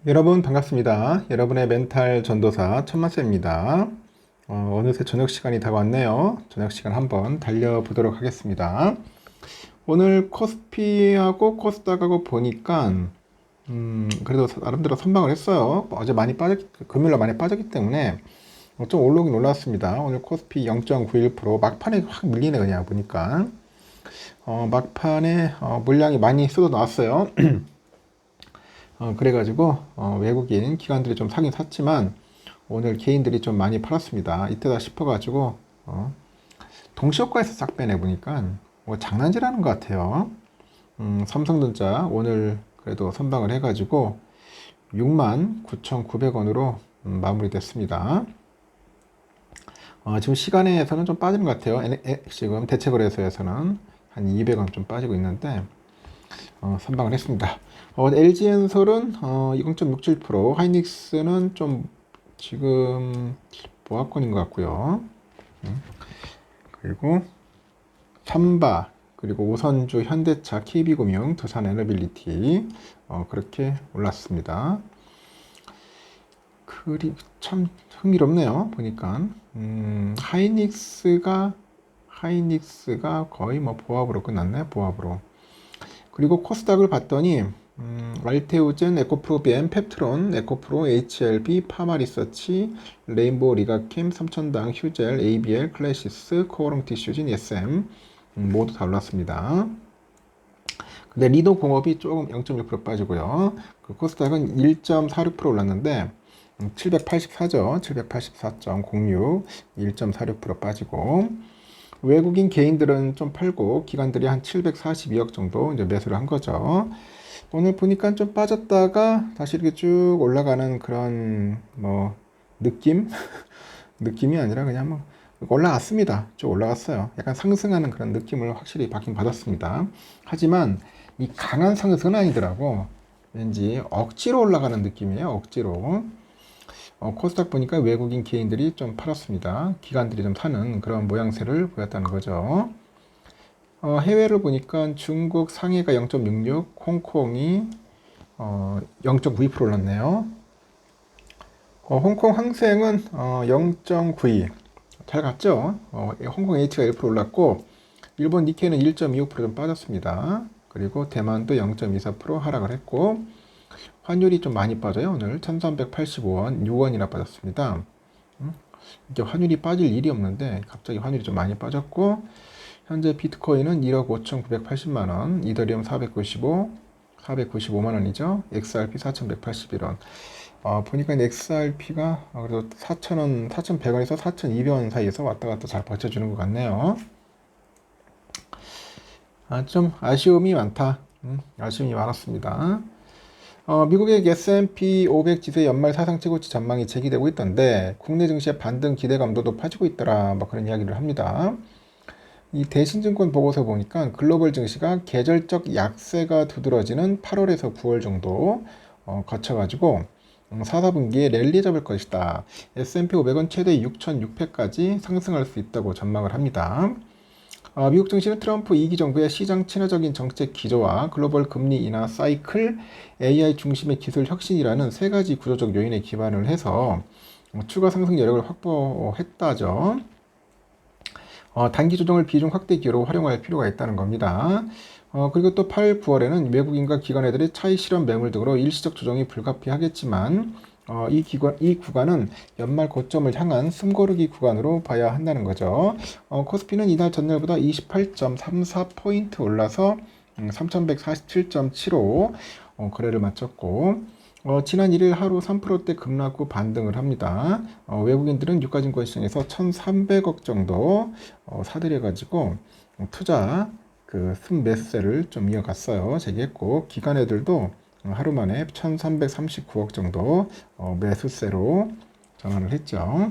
여러분 반갑습니다. 여러분의 멘탈 전도사 천마세입니다. 어느새 저녁 시간이 다가왔네요. 저녁 시간 한번 달려보도록 하겠습니다. 오늘 코스피하고 코스닥하고 보니까 그래도 나름대로 선방을 했어요. 어제 금요일날 많이 빠졌기 때문에 좀 올라오긴 올랐습니다. 오늘 코스피 0.91% 막판에 확 밀리네 그냥 보니까. 막판에 물량이 많이 쏟아 나왔어요. 그래가지고 외국인 기관들이 좀 사긴 샀지만 오늘 개인들이 좀 많이 팔았습니다. 이때다 싶어가지고 동시효과에서 싹 빼내보니까 뭐 장난질하는 것 같아요. 삼성전자 오늘 그래도 선방을 해가지고 69,900원으로 마무리됐습니다. 지금 시간에서는 좀 빠지는 것 같아요. 지금 대체거래소에서는 한 200원 좀 빠지고 있는데 선방을 했습니다. LG엔솔은 0.67%, 하이닉스는 좀 지금 보합권인 것 같고요. 그리고 삼바, 그리고 오선주, 현대차, KB금융, 두산에너빌리티 그렇게 올랐습니다. 참 흥미롭네요. 보니까 하이닉스가 거의 뭐 보합으로 끝났네. 보합으로. 그리고 코스닥을 봤더니 알테오젠, 에코프로비엠, 펩트론, 에코프로, HLB, 파마리서치, 레인보우 리가캠, 삼천당, 휴젤, ABL, 클래시스, 코오롱 티슈진, SM 모두 다 올랐습니다. 근데 리도공업이 조금 0.1% 빠지고요. 그 코스닥은 1.46% 올랐는데 784죠. 784.06, 1.46% 빠지고 외국인 개인들은 좀 팔고 기관들이 한 742억 정도 이제 매수를 한 거죠. 오늘 보니까 좀 빠졌다가 다시 이렇게 쭉 올라가는 그런 뭐 느낌? 느낌이 아니라 그냥 뭐 올라갔습니다. 쭉 올라갔어요. 약간 상승하는 그런 느낌을 확실히 받긴 받았습니다. 하지만 이 강한 상승은 아니더라고. 왠지 억지로 올라가는 느낌이에요. 억지로. 코스닥 보니까 외국인 개인들이 좀 팔았습니다. 기관들이 좀 사는 그런 모양새를 보였다는 거죠. 해외를 보니까 중국 상해가 0.66, 홍콩이 0.92% 올랐네요. 홍콩 항생은 0.92, 잘 갔죠? 홍콩 H가 1% 올랐고 일본 니케이는 1.25%좀 빠졌습니다. 그리고 대만도 0.24% 하락을 했고 환율이 좀 많이 빠져요. 오늘 1385원, 6원이나 빠졌습니다. 이게 환율이 빠질 일이 없는데 갑자기 환율이 좀 많이 빠졌고 현재 비트코인은 1억 5,980만원, 이더리움 495만원이죠. XRP 4,181원. 보니까 XRP가 그래도 4,000원, 4,100원에서 4,200원 사이에서 왔다 갔다 잘 버텨주는 것 같네요. 좀 아쉬움이 많다. 아쉬움이 많았습니다. 미국의 S&P 500 지수의 연말 사상 최고치 전망이 제기되고 있던데 국내 증시의 반등 기대감도 높아지고 있더라. 뭐 그런 이야기를 합니다. 이 대신증권 보고서 보니까 글로벌 증시가 계절적 약세가 두드러지는 8월에서 9월 정도 거쳐가지고 4, 4분기에 랠리 잡을 것이다. S&P 500은 최대 6,600까지 상승할 수 있다고 전망을 합니다. 미국 증시는 트럼프 2기 정부의 시장 친화적인 정책 기조와 글로벌 금리 인하 사이클, AI 중심의 기술 혁신이라는 세 가지 구조적 요인에 기반을 해서 추가 상승 여력을 확보했다죠. 단기 조정을 비중 확대 기회로 활용할 필요가 있다는 겁니다. 그리고 또 8, 9월에는 외국인과 기관애들의 차익 실현 매물 등으로 일시적 조정이 불가피하겠지만 이 구간은 연말 고점을 향한 숨고르기 구간으로 봐야 한다는 거죠. 코스피는 이날 전날보다 28.34포인트 올라서 3147.75 거래를 마쳤고 지난 1일 하루 3%대 급락 후 반등을 합니다. 외국인들은 유가증권시장에서 1,300억 정도 사들여가지고 투자 그 순매수세를 좀 이어갔어요. 제기했고 기관애들도 하루 만에 1,339억 정도 매수세로 전환을 했죠.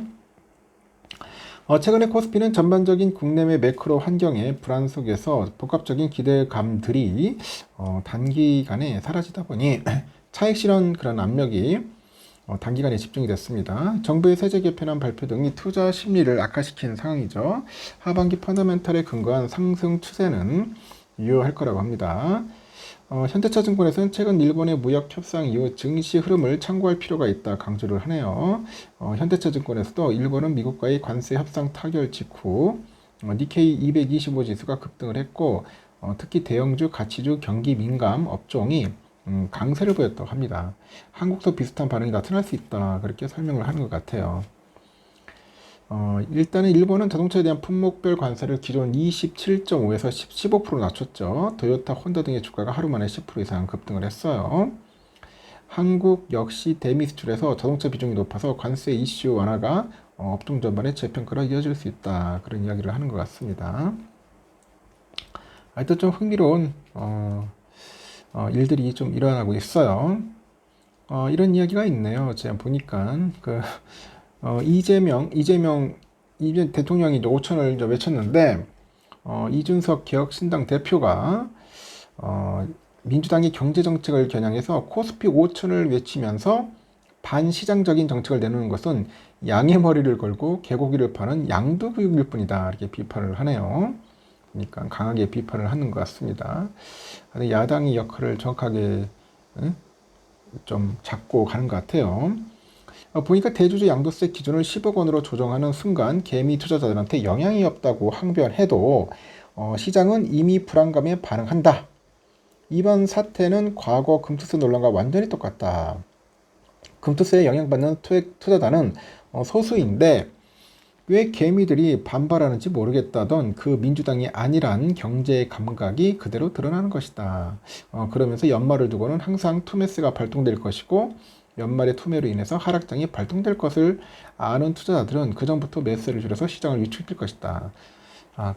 최근에 코스피는 전반적인 국내외 매크로 환경의 불안 속에서 복합적인 기대감들이 단기간에 사라지다 보니 차익 실현 그런 압력이 단기간에 집중이 됐습니다. 정부의 세제 개편안 발표 등이 투자 심리를 악화시킨 상황이죠. 하반기 펀더멘털에 근거한 상승 추세는 유효할 거라고 합니다. 현대차증권에서는 최근 일본의 무역 협상 이후 증시 흐름을 참고할 필요가 있다 강조를 하네요. 현대차증권에서도 일본은 미국과의 관세 협상 타결 직후 니케이 225 지수가 급등을 했고 특히 대형주, 가치주, 경기 민감 업종이 강세를 보였다고 합니다. 한국도 비슷한 반응이 나타날 수 있다 그렇게 설명을 하는 것 같아요. 일단은 일본은 자동차에 대한 품목별 관세를 기존 27.5에서 15% 낮췄죠. 토요타, 혼다 등의 주가가 하루 만에 10% 이상 급등을 했어요. 한국 역시 대미 수출에서 자동차 비중이 높아서 관세 이슈 완화가 업종 전반의 재평가로 이어질 수 있다. 그런 이야기를 하는 것 같습니다. 하여튼 좀 흥미로운 일들이 좀 일어나고 있어요. 이런 이야기가 있네요. 제가 보니까 이재명 대통령이 이제 5천을 이제 외쳤는데 이준석 개혁신당 대표가 민주당이 경제정책을 겨냥해서 코스피 5천을 외치면서 반시장적인 정책을 내놓는 것은 양의 머리를 걸고 개고기를 파는 양도교육일 뿐이다 이렇게 비판을 하네요. 그러니까 강하게 비판을 하는 것 같습니다. 야당의 역할을 정확하게 좀 잡고 가는 것 같아요. 보니까 대주주 양도세 기준을 10억 원으로 조정하는 순간 개미 투자자들한테 영향이 없다고 항변해도 시장은 이미 불안감에 반응한다. 이번 사태는 과거 금투세 논란과 완전히 똑같다. 금투세에 영향받는 투자자는 소수인데 왜 개미들이 반발하는지 모르겠다던 그 민주당이 아니란 경제 감각이 그대로 드러나는 것이다. 그러면서 연말을 두고는 항상 투매스가 발동될 것이고 연말의 투매로 인해서 하락장이 발동될 것을 아는 투자자들은 그전부터 매수를 줄여서 시장을 위축시킬 것이다.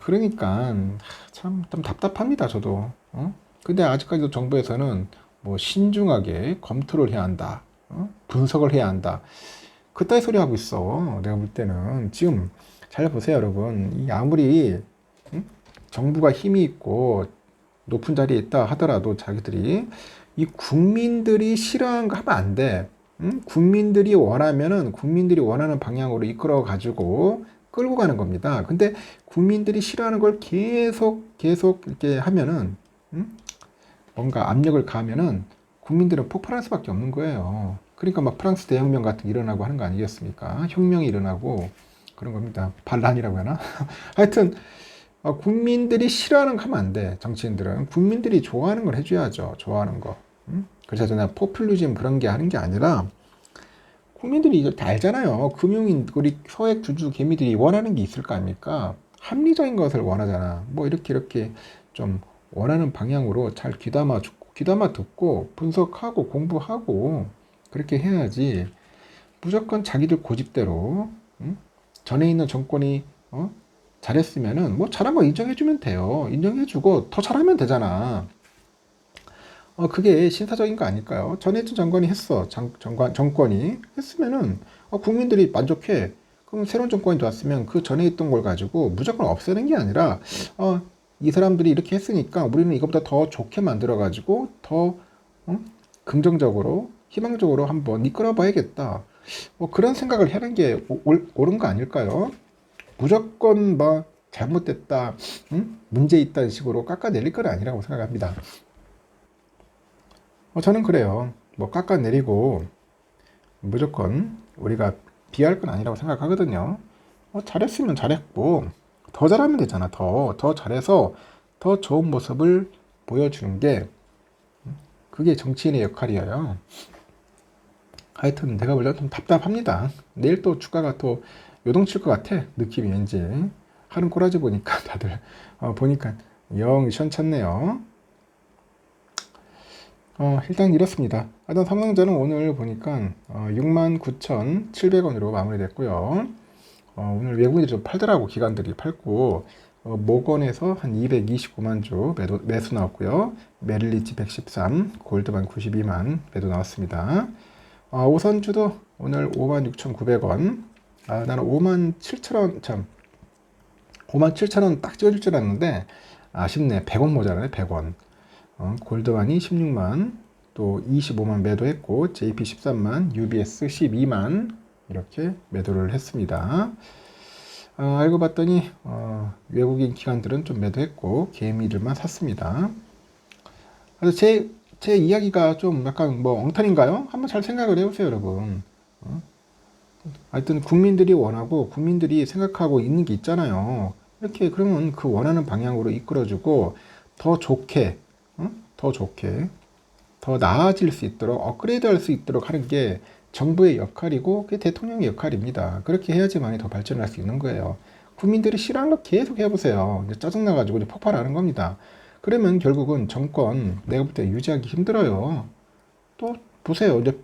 그러니까 참 좀 답답합니다. 저도. 근데 아직까지도 정부에서는 뭐 신중하게 검토를 해야 한다. 분석을 해야 한다. 그따위 소리 하고 있어. 내가 볼 때는 지금 잘 보세요, 여러분. 이 아무리 정부가 힘이 있고 높은 자리에 있다 하더라도 자기들이 이 국민들이 싫어하는 거 하면 안 돼. 국민들이 원하면은 국민들이 원하는 방향으로 이끌어 가지고 끌고 가는 겁니다. 근데 국민들이 싫어하는 걸 계속 이렇게 하면은 뭔가 압력을 가하면은 국민들은 폭발할 수밖에 없는 거예요. 그러니까 막 프랑스 대혁명 같은 게 일어나고 하는 거 아니겠습니까? 혁명이 일어나고 그런 겁니다. 반란이라고 하나? 하여튼 국민들이 싫어하는 거 하면 안 돼. 정치인들은 국민들이 좋아하는 걸 해줘야죠. 좋아하는 거. 그래서 저는 포퓰리즘 그런 게 하는 게 아니라 국민들이 이걸 다 알잖아요. 금융인 우리 소액 주주 개미들이 원하는 게 있을 거 아닙니까? 합리적인 것을 원하잖아. 뭐 이렇게 좀 원하는 방향으로 잘 귀담아 듣고 분석하고 공부하고 그렇게 해야지. 무조건 자기들 고집대로 전에 있는 정권이 잘했으면은 뭐 잘한 거 인정해주면 돼요. 인정해주고 더 잘하면 되잖아. 그게 신사적인 거 아닐까요? 전에 있던 정권이 했어. 정권이 했으면은 국민들이 만족해. 그럼 새로운 정권이 들어왔으면 그 전에 있던 걸 가지고 무조건 없애는 게 아니라 이 사람들이 이렇게 했으니까 우리는 이것보다 더 좋게 만들어 가지고 더 긍정적으로 희망적으로 한번 이끌어 봐야겠다. 그런 생각을 하는 게 옳은 거 아닐까요? 무조건 뭐 잘못됐다, 문제 있다는 식으로 깎아내릴 건 아니라고 생각합니다. 저는 그래요. 뭐 깎아내리고 무조건 우리가 비할 건 아니라고 생각하거든요. 잘했으면 잘했고 더 잘하면 되잖아. 더 잘해서 더 좋은 모습을 보여주는 게 그게 정치인의 역할이에요. 하여튼 내가 원래 좀 답답합니다. 내일 또 주가가 또 요동칠 것 같아. 느낌이 왠지. 하는 꼬라지 보니까 다들 보니까 영 시원찮네요. 일단 이렇습니다. 하여튼 삼성전은 오늘 보니까 69,700원으로 마무리됐고요. 오늘 외국인들이 좀 팔더라고. 기관들이 팔고 모건에서 한 229만 주 매수 나왔고요. 메릴리치 113, 골드만 92만 매도 나왔습니다. 우선주도 오늘 56,900원. 나는 57,000원 참 57,000원 딱 찍어줄 줄 알았는데 아쉽네. 100원 모자라네. 100원. 골드만이 16만, 또 25만 매도했고, JP 13만, UBS 12만 이렇게 매도를 했습니다. 알고 봤더니 외국인 기관들은 좀 매도했고 개미들만 샀습니다. 그래서 제 이야기가 좀 약간 뭐 엉터리인가요? 한번 잘 생각을 해보세요, 여러분. 어? 하여튼 국민들이 원하고 국민들이 생각하고 있는 게 있잖아요. 이렇게 그러면 그 원하는 방향으로 이끌어주고 더 좋게, 더 좋게, 더 나아질 수 있도록 업그레이드 할 수 있도록 하는 게 정부의 역할이고 그게 대통령의 역할입니다. 그렇게 해야지만이 더 발전할 수 있는 거예요. 국민들이 싫어하는 거 계속 해보세요. 이제 짜증나가지고 이제 폭발하는 겁니다. 그러면 결국은 정권 내가 볼 때 유지하기 힘들어요. 또 보세요. 이제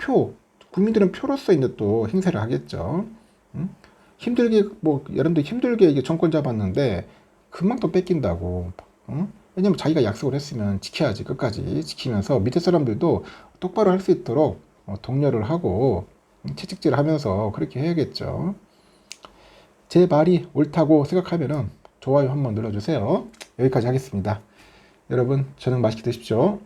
국민들은 표로서 이제 또 행세를 하겠죠. 응? 힘들게, 뭐, 여러분들 힘들게 이게 정권 잡았는데, 금방 또 뺏긴다고. 응? 왜냐면 자기가 약속을 했으면 지켜야지, 끝까지. 지키면서 밑에 사람들도 똑바로 할 수 있도록 독려를 하고, 채찍질 하면서 그렇게 해야겠죠. 제 말이 옳다고 생각하면은 좋아요 한번 눌러주세요. 여기까지 하겠습니다. 여러분, 저녁 맛있게 드십시오.